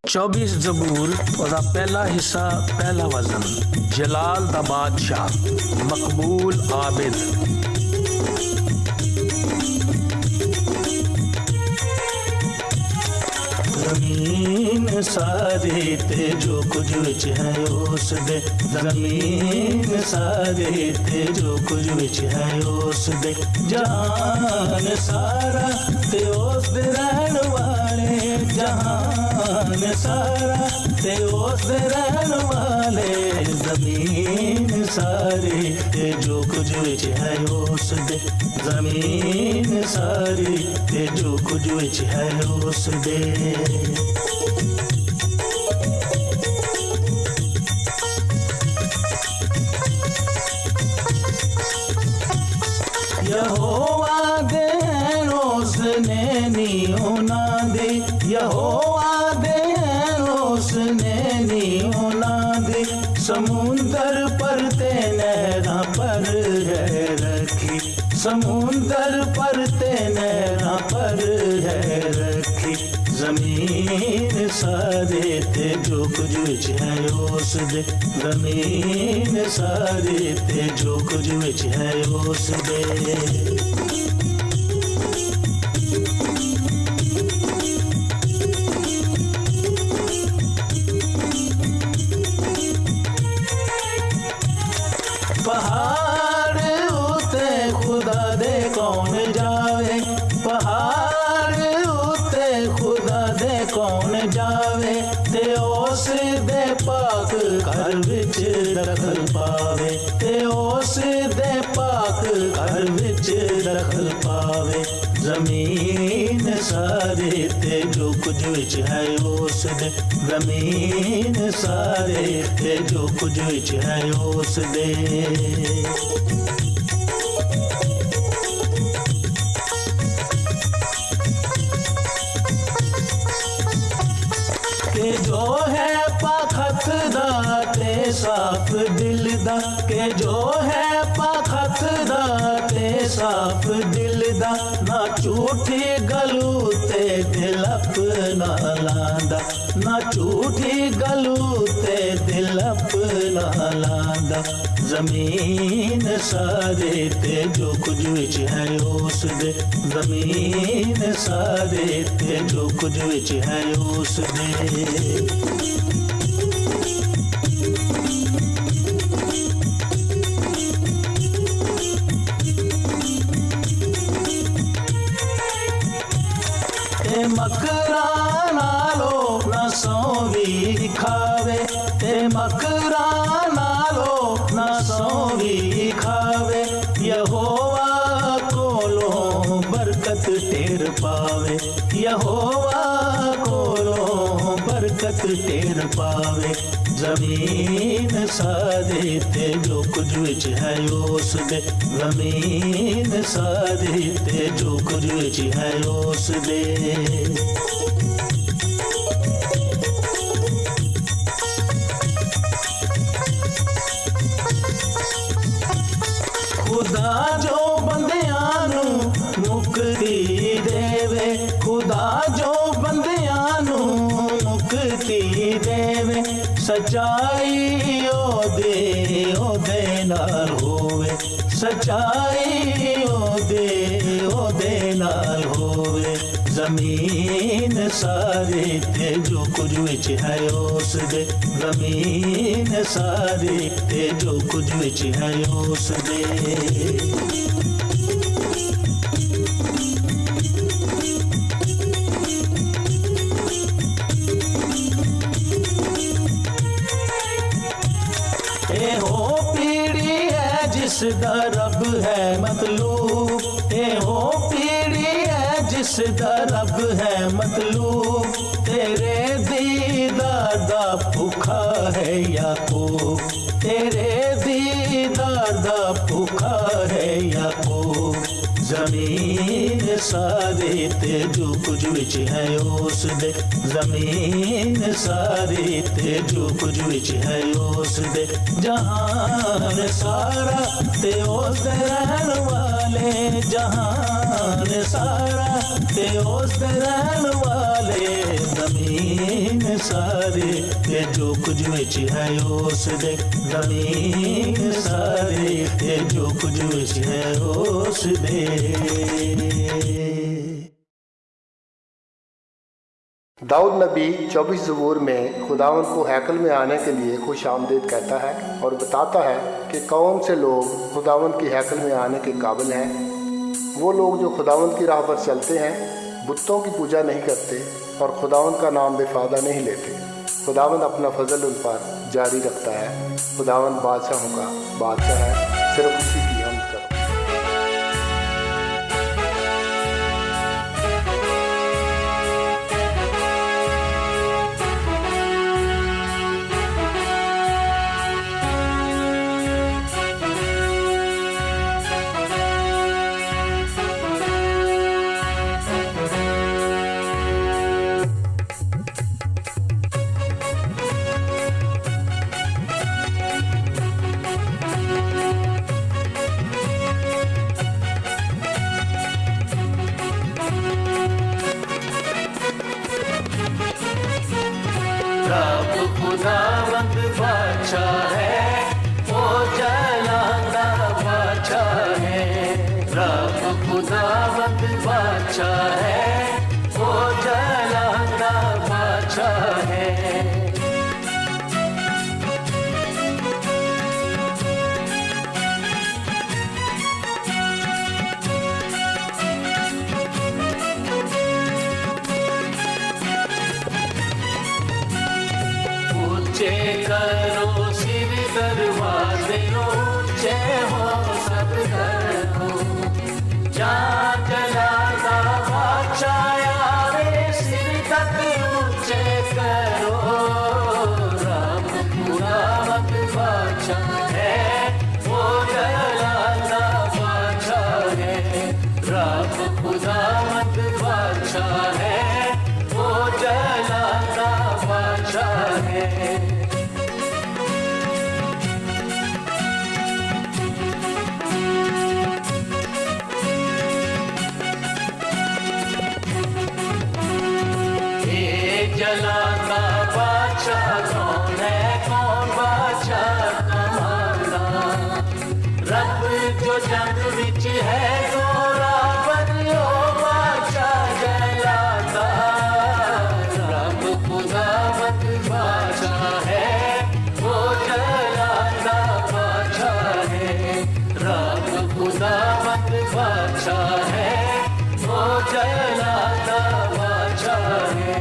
24 जबूर ਉਹਦਾ ਪਹਿਲਾ ਹਿੱਸਾ ਪਹਿਲਾ ਵਜ਼ਨ जलाल दा बादशाह मकबूल आबिद। ज़मीन सारी ते जो कुछ विच है उस दे, ज़मीन सारी ते जो कुछ विच है उस दे, जहान सारा ते उस दे रहन वाले, जहान सारा ते उस दे रहन वाले, ज़मीन सारी ते जो कुछ विच है उस दे, ज़मीन सारी ते जो कुछ विच है उस दे। यहोवा दे उसने नियो ना दे, यहोवा दे उसने नियो ना दे, समुंदर पर ते नहरा पर है रखी, समुंदर पर ते नहरा पर है रखी, ज़मीन सारे ते जो कुछ विच है उस दे, ज़मीन सारे ते जो कुछ विच है उस दे। पहाड़ उते खुदा दे कौन जावे, पहाड़ उते खुदा दे कौन जावे, ते उस दे पाक घर विच दखल पावे, ते उस दे पाक घर विच दखल पावे, ज़मीन सारे ते जो कुछ विच है उस दे, ज़मीन सारे ते जो कुछ विच है उस दे। के जो है पाखत दा ते साफ दिल दा, के जो है पाखत दा ते साफ दिल दा, ना झूठी गलू ते दिल अपना लांदा, ना झूठी गलू ते दिल अपना लांदा, ज़मीन सारे ते जो कुछ विच है उस दे, ज़मीन सारे ते जो कुछ विच है उस दे। ते मकरा नालो ना सौवी खावे, ते मकरा नालो ना सौवी खावे, यहोवा कोलो बरकत टेर पावे, यहोवा कोलो बरकत टेर पावे, ज़मीन सारे ते जो कुछ विच है उस दे, ज़मीन सारे ते जो कुछ विच है उस दे। खुदा जो बंदियां नू मुक्ति देवे, खुदा जो बंदियां नू मुक्ति देवे, सच्चाई ओदे नाल होवे, सच्चाई ओदे नाल होवे, ज़मीन सारे ते जो कुछ विच है उस दे, ज़मीन सारे ते जो कुछ विच है उस दे। हो पीढ़ी है जिसदा रब है मतलूब, हो पीढ़ी है जिसदा रब है मतलूब, तेरे दीदार दा भूखा है याकूब, तेरे दीदार दा भूखा है याकूब, ज़मीन सारे ते जो कुछ विच है उस दे, ज़मीन सारे ते जो कुछ विच है उस दे, जहान सारा ते उस दे रहन वाले, जहान जहान सारा ते उस दे रहन वाले जमीन सारे ते जो कुछ विच है उस दे जमीन सारे ते जो कुछ विच है उस दे। दाऊद नबी 24 ज़बूर में खुदावंद को हैकल में आने के लिए खुश आमदीद कहता है और बताता है कि कौन से लोग खुदावंद की हैकल में आने के काबिल हैं। वो लोग जो खुदावंद की राह पर चलते हैं, बुतों की पूजा नहीं करते और खुदावंद का नाम बेफायदा नहीं लेते। खुदावंद अपना फजल उन पर जारी रखता है। खुदावंद बादशाहों का बादशाह है, सिर्फ उसी की हमद करो। रब खुदावंद बादशाह है, वो जलांदा बादशाह है। रब खुदावंद बादशाह है, वो जलांदा बादशाह है। ऊंचे करो सिर दरवाजे, ऊंचे हो सब घरों। जहाँ जलाता बादशाह आवे, सिर तक ऊंचे करो। रब खुदावंद बादशाह है, वो जलाता बादशाह है। रब खुदावंद बादशाह है, वो जलाता बादशाह है। जलाता बादशाह कौन है, कौन बादशाह कमांदा? रब जो जंग विच है जोरावर, ओ बादशाह जलाता। रब खुदावंद बादशाह है, वो जलाता बादशाह है। रब खुदावंद बादशाह है, वो जलाता बादशाह है।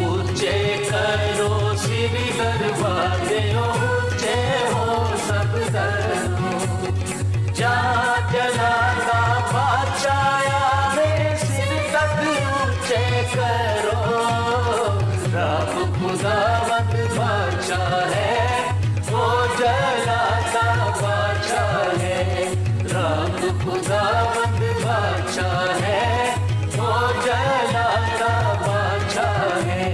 ऊंचे करो सिर दरवाजे, ऊंचे हो सब घरों। जहाँ जलाता बादशाह आवे, सिर तक ऊंचे करो। रब खुदावंद बादशाह है, वो जलाता बादशाह है। रब खुदावंद बादशाह है, वो जलाता बादशाह है।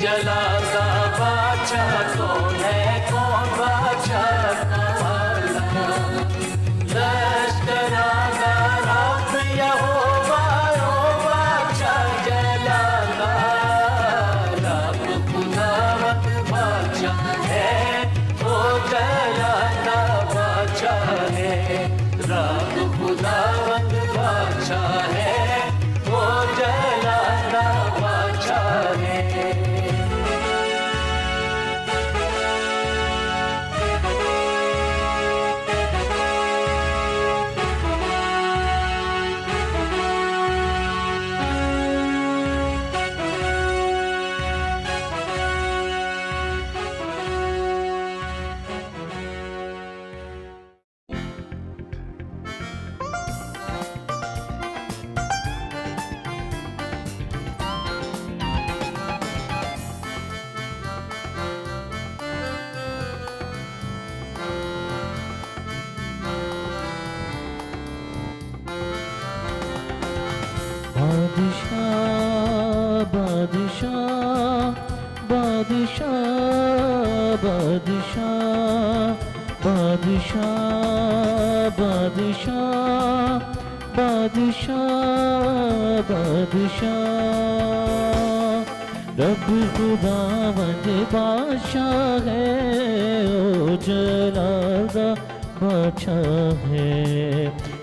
जलाता बादशाह कौन है, कौन बादशाह कमांदा? लश्करां दा रब यहोवा, ओ बादशाह जलाता। रब खुदावंद बादशाह है, वो जलाता बादशाह है। रब खुदावंद बादशाह है, वो जलाता बादशाह है। बादशाह बादशाह बादशाह बादशाह बादशाह रब खुदावंद बादशाह है ओ जलादा बादशाह है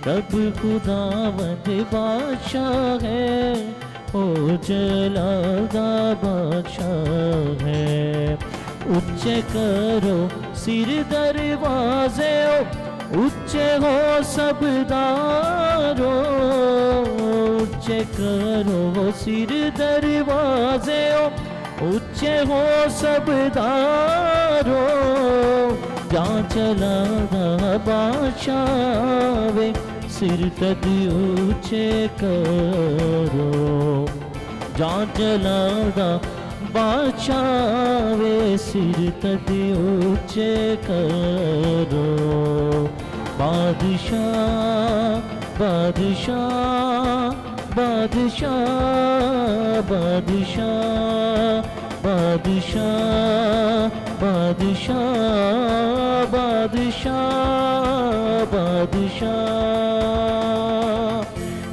रब खुदावंद बादशाह है ओ जलादा बादशाह है ऊंचे करो सिर दरवाजे ऊंचे हो सब दारो ऊंचे करो सिर दरवाजे ऊंचे हो सब दारो जहाँ चला बादशाह वे सिर कद ऊंचे करो जहाँ चला बादशाह वे सिर कद ऊंचे करो बादशाह बादशाह बादशाह बादशाह बादशाह बादशाह बादशाह बादशाह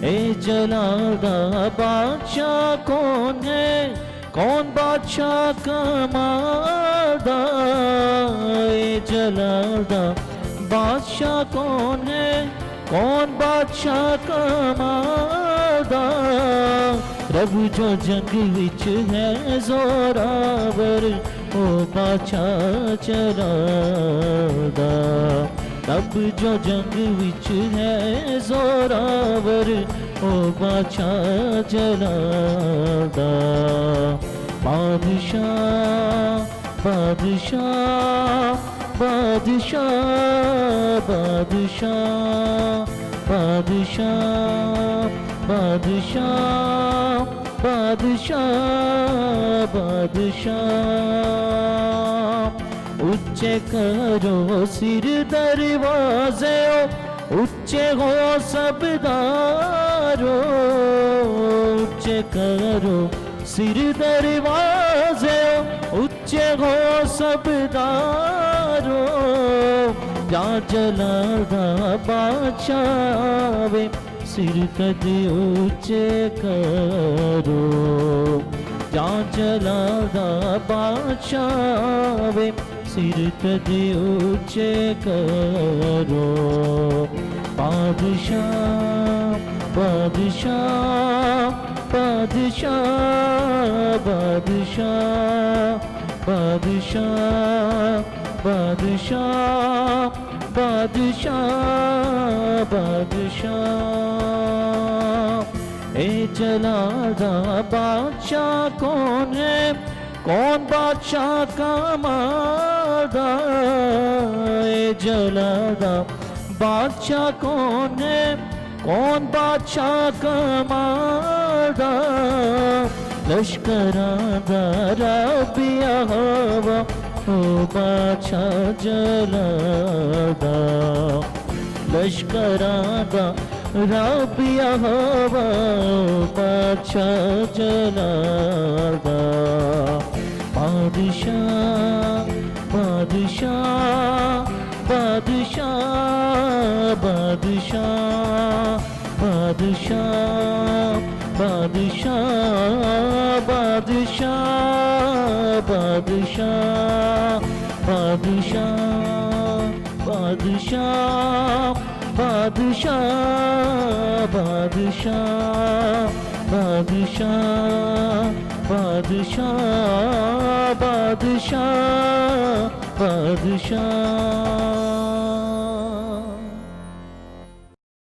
ए जलादा बादशाह कौन है कौन बादशाह का मादा ए जलादा बादशाह कौन है कौन बादशाह का मादा रब जो जंग विच है जोरावर ओ बादशाह चलादा रब जो जंग विच है जोरावर ओ बादशाह चलादा बादशाह बादशाह बादशाह बादशाह बादशाह बादशाह बादशाह बादशाह ऊंचे करो सिर दरवाजे ऊंचे हो सब दारो ऊंचे करो सिर दरवाजे ऊंचे हो सब दारो जहाँ जलादा बादशाह वे सिर कद ऊंचे करो जहाँ जलादा बादशाह वे सिर कद ऊंचे करो बादशाह बादशाह बादशाह बादशाह बादशाह बादशाह बादशाह बादशाह ए जलादा बादशाह कौन है कौन बादशाह का मादा ए जलादा बादशाह कौन है कौन बादशाह का मादा लश्करादा रबिया हवा ओ बादशाह जलादा लश्करादा रबिया हवा ओ बादशाह जलादा बादशाह बादशाह बादशाह बादशाह बादशाह बादशाह बादशाह बादशाह बादशाह बादशाह बादशाह बादशाह बादशाह बादशाह बादशाह बादशाह